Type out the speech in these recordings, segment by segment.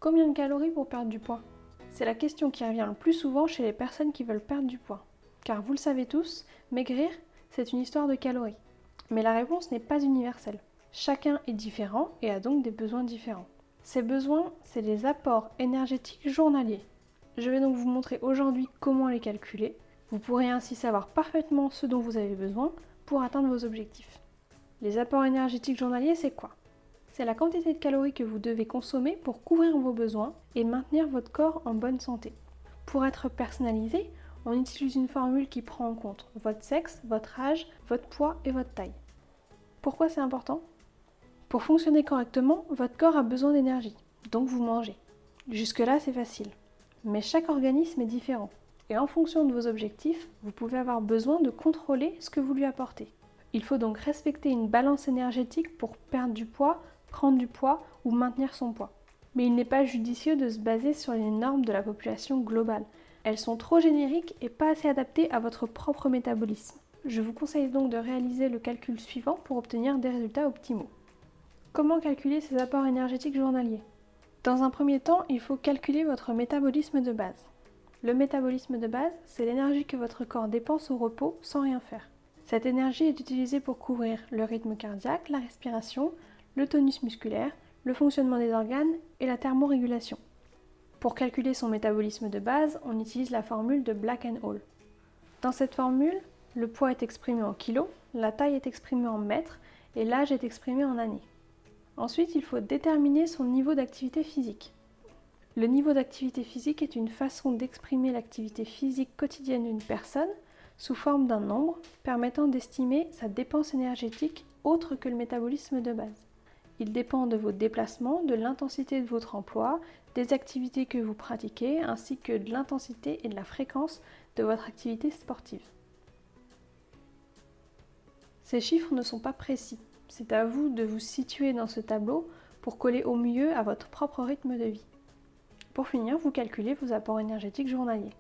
Combien de calories pour perdre du poids? C'est la question qui revient le plus souvent chez les personnes qui veulent perdre du poids. Car vous le savez tous, maigrir, c'est une histoire de calories. Mais la réponse n'est pas universelle. Chacun est différent et a donc des besoins différents. Ces besoins, c'est les apports énergétiques journaliers. Je vais donc vous montrer aujourd'hui comment les calculer. Vous pourrez ainsi savoir parfaitement ce dont vous avez besoin pour atteindre vos objectifs. Les apports énergétiques journaliers, c'est quoi? C'est la quantité de calories que vous devez consommer pour couvrir vos besoins et maintenir votre corps en bonne santé. Pour être personnalisé, on utilise une formule qui prend en compte votre sexe, votre âge, votre poids et votre taille. Pourquoi c'est important? Pour fonctionner correctement, votre corps a besoin d'énergie, donc vous mangez. Jusque-là, c'est facile. Mais chaque organisme est différent. Et en fonction de vos objectifs, vous pouvez avoir besoin de contrôler ce que vous lui apportez. Il faut donc respecter une balance énergétique pour perdre du poids, prendre du poids ou maintenir son poids. Mais il n'est pas judicieux de se baser sur les normes de la population globale. Elles sont trop génériques et pas assez adaptées à votre propre métabolisme. Je vous conseille donc de réaliser le calcul suivant pour obtenir des résultats optimaux. Comment calculer ces apports énergétiques journaliers? Dans un premier temps, il faut calculer votre métabolisme de base. Le métabolisme de base, c'est l'énergie que votre corps dépense au repos sans rien faire. Cette énergie est utilisée pour couvrir le rythme cardiaque, la respiration, le tonus musculaire, le fonctionnement des organes et la thermorégulation. Pour calculer son métabolisme de base, on utilise la formule de Black and Hall. Dans cette formule, le poids est exprimé en kilos, la taille est exprimée en mètres et l'âge est exprimé en années. Ensuite, il faut déterminer son niveau d'activité physique. Le niveau d'activité physique est une façon d'exprimer l'activité physique quotidienne d'une personne sous forme d'un nombre permettant d'estimer sa dépense énergétique autre que le métabolisme de base. Il dépend de vos déplacements, de l'intensité de votre emploi, des activités que vous pratiquez, ainsi que de l'intensité et de la fréquence de votre activité sportive. Ces chiffres ne sont pas précis. C'est à vous de vous situer dans ce tableau pour coller au mieux à votre propre rythme de vie. Pour finir, vous calculez vos apports énergétiques journaliers.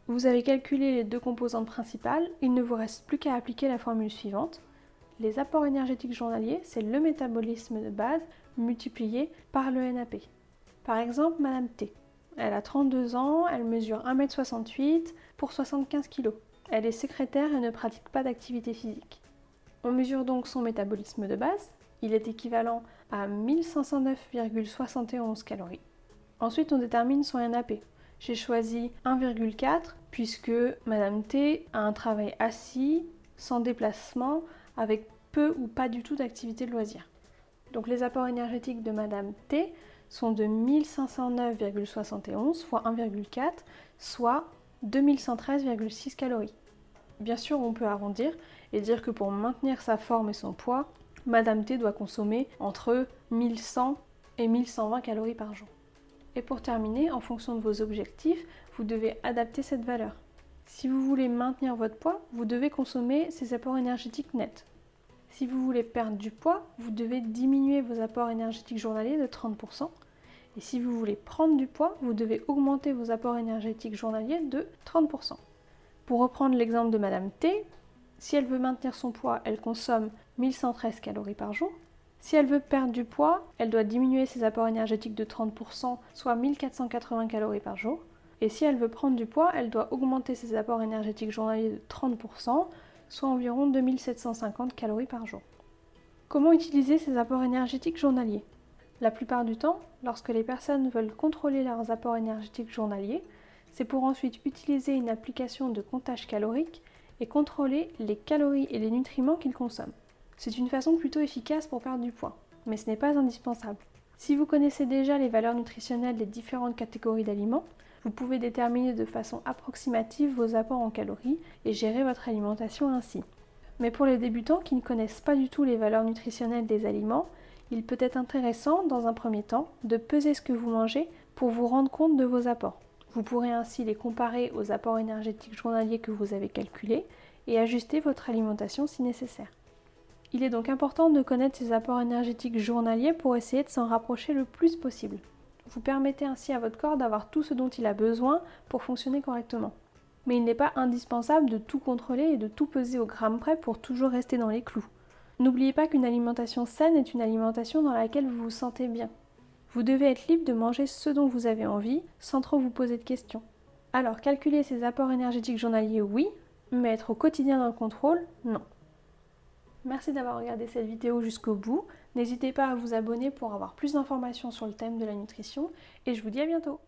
Vous avez calculé les deux composantes principales, il ne vous reste plus qu'à appliquer la formule suivante. Les apports énergétiques journaliers, c'est le métabolisme de base multiplié par le NAP. Par exemple, Madame T. Elle a 32 ans, elle mesure 1m68 pour 75 kg. Elle est secrétaire et ne pratique pas d'activité physique. On mesure donc son métabolisme de base, il est équivalent à 1509,71 calories. Ensuite, on détermine son NAP. J'ai choisi 1,4 puisque Madame T a un travail assis, sans déplacement, avec peu ou pas du tout d'activité de loisir. Donc les apports énergétiques de Madame T sont de 1509,71 fois 1,4, soit 2113,6 calories. Bien sûr, on peut arrondir et dire que pour maintenir sa forme et son poids, Madame T doit consommer entre 1100 et 1120 calories par jour. Et pour terminer, en fonction de vos objectifs, vous devez adapter cette valeur. Si vous voulez maintenir votre poids, vous devez consommer ces apports énergétiques nets. Si vous voulez perdre du poids, vous devez diminuer vos apports énergétiques journaliers de 30%. Et si vous voulez prendre du poids, vous devez augmenter vos apports énergétiques journaliers de 30%. Pour reprendre l'exemple de Madame T, si elle veut maintenir son poids, elle consomme 1113 calories par jour. Si elle veut perdre du poids, elle doit diminuer ses apports énergétiques de 30%, soit 1480 calories par jour. Et si elle veut prendre du poids, elle doit augmenter ses apports énergétiques journaliers de 30%, soit environ 2750 calories par jour. Comment utiliser ces apports énergétiques journaliers? La plupart du temps, lorsque les personnes veulent contrôler leurs apports énergétiques journaliers, c'est pour ensuite utiliser une application de comptage calorique et contrôler les calories et les nutriments qu'ils consomment. C'est une façon plutôt efficace pour perdre du poids, mais ce n'est pas indispensable. Si vous connaissez déjà les valeurs nutritionnelles des différentes catégories d'aliments, vous pouvez déterminer de façon approximative vos apports en calories et gérer votre alimentation ainsi. Mais pour les débutants qui ne connaissent pas du tout les valeurs nutritionnelles des aliments, il peut être intéressant, dans un premier temps, de peser ce que vous mangez pour vous rendre compte de vos apports. Vous pourrez ainsi les comparer aux apports énergétiques journaliers que vous avez calculés et ajuster votre alimentation si nécessaire. Il est donc important de connaître ces apports énergétiques journaliers pour essayer de s'en rapprocher le plus possible. Vous permettez ainsi à votre corps d'avoir tout ce dont il a besoin pour fonctionner correctement. Mais il n'est pas indispensable de tout contrôler et de tout peser au gramme près pour toujours rester dans les clous. N'oubliez pas qu'une alimentation saine est une alimentation dans laquelle vous vous sentez bien. Vous devez être libre de manger ce dont vous avez envie, sans trop vous poser de questions. Alors, calculer ses apports énergétiques journaliers, oui, mais être au quotidien dans le contrôle, non. Merci d'avoir regardé cette vidéo jusqu'au bout. N'hésitez pas à vous abonner pour avoir plus d'informations sur le thème de la nutrition, et je vous dis à bientôt.